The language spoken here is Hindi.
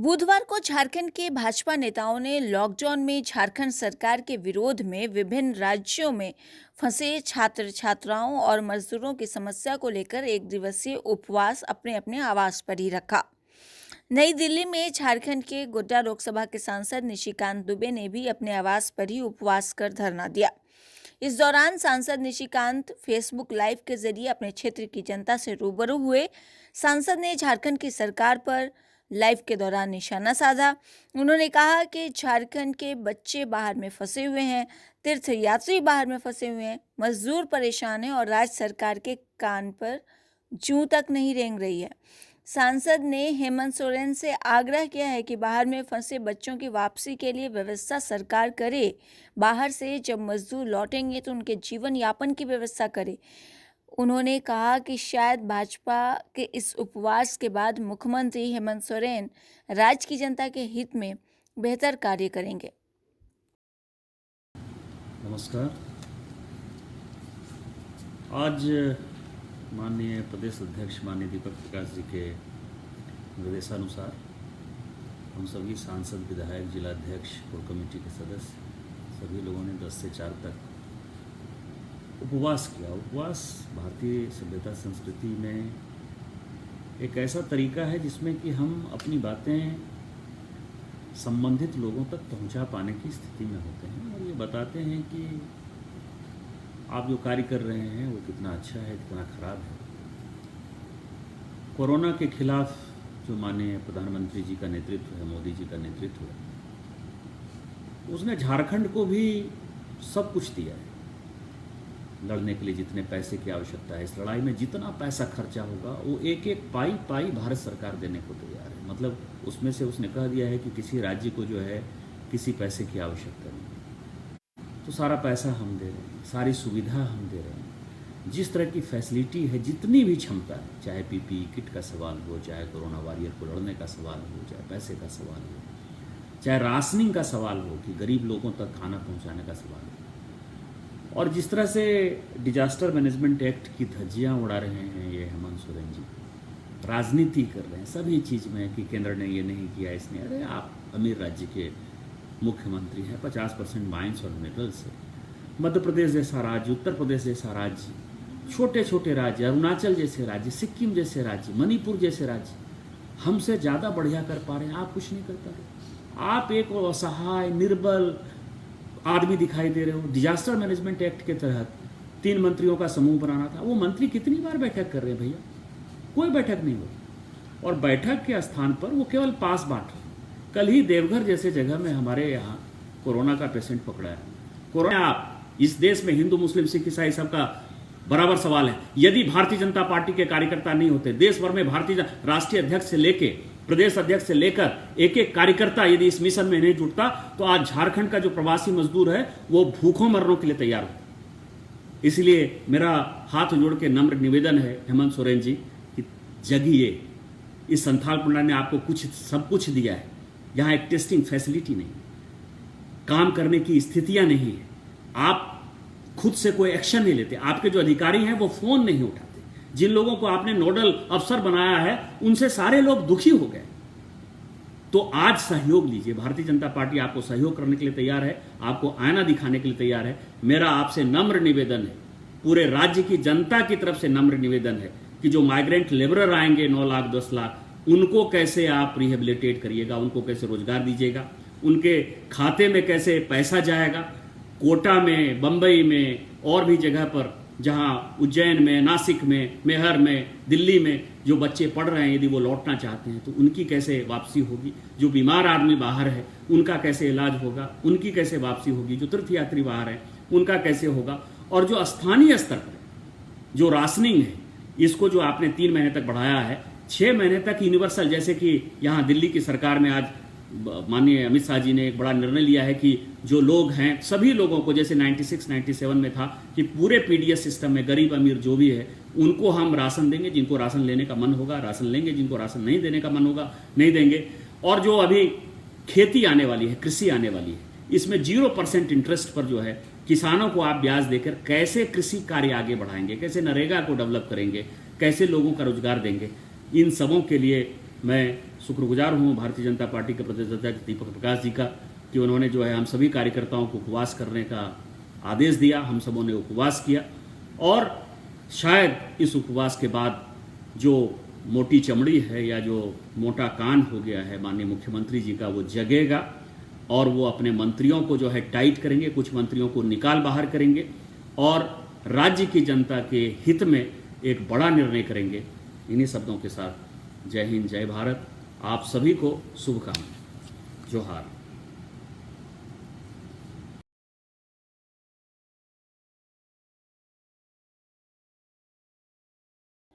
बुधवार को झारखंड के भाजपा नेताओं ने लॉकडाउन में झारखंड सरकार के विरोध में विभिन्न राज्यों में फंसे छात्र छात्राओं और मजदूरों की समस्या को लेकर एक दिवसीय उपवास अपने अपने आवास पर ही रखा। नई दिल्ली में झारखंड के गोड्डा लोकसभा के सांसद निशिकांत दुबे ने भी अपने आवास पर ही उपवास कर धरना दिया। इस दौरान सांसद निशिकांत फेसबुक लाइव के जरिए अपने क्षेत्र की जनता से रूबरू हुए। सांसद ने झारखंड की सरकार पर लाइव के दौरान निशाना साधा। उन्होंने कहा कि झारखंड के बच्चे बाहर में फंसे हुए हैं, तीर्थ यात्री बाहर में फंसे हुए हैं, मजदूर परेशान हैं और राज्य सरकार के कान पर जूं तक नहीं रेंग रही है। सांसद ने हेमंत सोरेन से आग्रह किया है कि बाहर में फंसे बच्चों की वापसी के लिए व्यवस्था सरकार करे। बाहर से जब मजदूर लौटेंगे तो उनके जीवन यापन की व्यवस्था करे। उन्होंने कहा कि शायद भाजपा के इस उपवास के बाद मुख्यमंत्री हेमंत सोरेन राज्य की जनता के हित में बेहतर कार्य करेंगे। नमस्कार। आज माननीय प्रदेश अध्यक्ष माननीय दीपक प्रकाश जी के निर्देशानुसार हम सभी सांसद, विधायक, जिला अध्यक्ष और कमेटी के सदस्य सभी लोगों ने 10 से 4 तक उपवास किया। उपवास भारतीय सभ्यता संस्कृति में एक ऐसा तरीका है जिसमें कि हम अपनी बातें संबंधित लोगों तक पहुंचा पाने की स्थिति में होते हैं और ये बताते हैं कि आप जो कार्य कर रहे हैं वो कितना अच्छा है, कितना खराब है। कोरोना के खिलाफ जो माननीय प्रधानमंत्री जी का नेतृत्व है, मोदी जी का नेतृत्व है, उसने झारखंड को भी सब कुछ दिया है। लड़ने के लिए जितने पैसे की आवश्यकता है, इस लड़ाई में जितना पैसा खर्चा होगा वो एक एक पाई पाई भारत सरकार देने को तैयार है। मतलब उसमें से उसने कह दिया है कि किसी राज्य को जो है किसी पैसे की आवश्यकता नहीं, तो सारा पैसा हम दे रहे हैं, सारी सुविधा हम दे रहे हैं। जिस तरह की फैसिलिटी है, जितनी भी क्षमता है, चाहे पीपीई किट का सवाल हो, चाहे कोरोना वॉरियर को लड़ने का सवाल हो, चाहे पैसे का सवाल हो, चाहे राशनिंग का सवाल हो कि गरीब लोगों तक खाना पहुंचाने का सवाल हो, और जिस तरह से डिजास्टर मैनेजमेंट एक्ट की धज्जियां उड़ा रहे हैं ये हेमंत सोरेन जी, राजनीति कर रहे हैं सभी चीज़ में कि केंद्र ने ये नहीं किया, इसने। अरे आप अमीर राज्य के मुख्यमंत्री हैं, 50% माइंस और मिनरल्स है। मध्य प्रदेश जैसा राज्य, उत्तर प्रदेश जैसा राज्य, छोटे छोटे राज्य, अरुणाचल जैसे राज्य, सिक्किम जैसे राज्य, मणिपुर जैसे राज्य हमसे ज़्यादा बढ़िया कर पा रहे हैं, आप कुछ नहीं कर पा रहे। आप एक असहाय निर्बल आदमी दिखाई दे रहे हो। डिजास्टर मैनेजमेंट एक्ट के तहत 3 मंत्रियों का समूह बनाना था, वो मंत्री कितनी बार बैठक कर रहे हैं भैया? कोई बैठक नहीं हुई, और बैठक के स्थान पर वो केवल पास बांट रहे। कल ही देवघर जैसे जगह में हमारे यहाँ कोरोना का पेशेंट पकड़ा है। कोरोना, आप इस देश में हिंदू, मुस्लिम, सिख, ईसाई सबका बराबर सवाल है। यदि भारतीय जनता पार्टी के कार्यकर्ता नहीं होते, देश भर में भारतीय राष्ट्रीय अध्यक्ष से लेके प्रदेश अध्यक्ष से लेकर एक एक कार्यकर्ता यदि इस मिशन में नहीं जुटता, तो आज झारखंड का जो प्रवासी मजदूर है वो भूखों मरने के लिए तैयार होता। इसलिए मेरा हाथ जोड़ के नम्र निवेदन है हेमंत सोरेन जी कि जगिए। इस संथाल पुंडा ने आपको सब कुछ दिया है। यहाँ एक टेस्टिंग फैसिलिटी नहीं, काम करने की स्थितियां नहीं है, आप खुद से कोई एक्शन नहीं लेते, आपके जो अधिकारी हैं वो फोन नहीं उठाते। जिन लोगों को आपने नोडल अफसर बनाया है उनसे सारे लोग दुखी हो गए। तो आज सहयोग लीजिए। भारतीय जनता पार्टी आपको सहयोग करने के लिए तैयार है, आपको आईना दिखाने के लिए तैयार है। मेरा आपसे नम्र निवेदन है, पूरे राज्य की जनता की तरफ से नम्र निवेदन है कि जो माइग्रेंट लेबरर आएंगे 9 लाख 10 लाख, उनको कैसे आप रिहेबिलिटेट करिएगा, उनको कैसे रोजगार दीजिएगा, उनके खाते में कैसे पैसा जाएगा। कोटा में, बंबई में और भी जगह पर, जहां उज्जैन में, नासिक में, मेहर में, दिल्ली में जो बच्चे पढ़ रहे हैं, यदि वो लौटना चाहते हैं तो उनकी कैसे वापसी होगी। जो बीमार आदमी बाहर है उनका कैसे इलाज होगा, उनकी कैसे वापसी होगी। जो तीर्थयात्री बाहर है उनका कैसे होगा। और जो स्थानीय स्तर पर जो राशनिंग है, इसको जो आपने 3 महीने तक बढ़ाया है, 6 महीने तक यूनिवर्सल, जैसे कि यहाँ दिल्ली की सरकार में आज माननीय अमित शाह जी ने एक बड़ा निर्णय लिया है कि जो लोग हैं सभी लोगों को, जैसे 96-97 में था कि पूरे पीडीएस सिस्टम में गरीब अमीर जो भी है उनको हम राशन देंगे। जिनको राशन लेने का मन होगा राशन लेंगे, जिनको राशन नहीं देने का मन होगा नहीं देंगे। और जो अभी खेती आने वाली है, कृषि आने वाली है, इसमें 0% इंटरेस्ट पर जो है किसानों को आप ब्याज देकर कैसे कृषि कार्य आगे बढ़ाएंगे, कैसे नरेगा को डेवलप करेंगे, कैसे लोगों का रोजगार देंगे, इन सबों के लिए मैं शुक्रगुजार हूँ भारतीय जनता पार्टी के प्रदेश अध्यक्ष दीपक प्रकाश जी का कि उन्होंने जो है हम सभी कार्यकर्ताओं को उपवास करने का आदेश दिया। हम सबों ने उपवास किया और शायद इस उपवास के बाद जो मोटी चमड़ी है या जो मोटा कान हो गया है माननीय मुख्यमंत्री जी का, वो जगेगा और वो अपने मंत्रियों को जो है टाइट करेंगे, कुछ मंत्रियों को निकाल बाहर करेंगे और राज्य की जनता के हित में एक बड़ा निर्णय करेंगे। इन्हीं शब्दों के साथ जय हिंद, जय भारत। आप सभी को शुभकामनाएं। जोहार।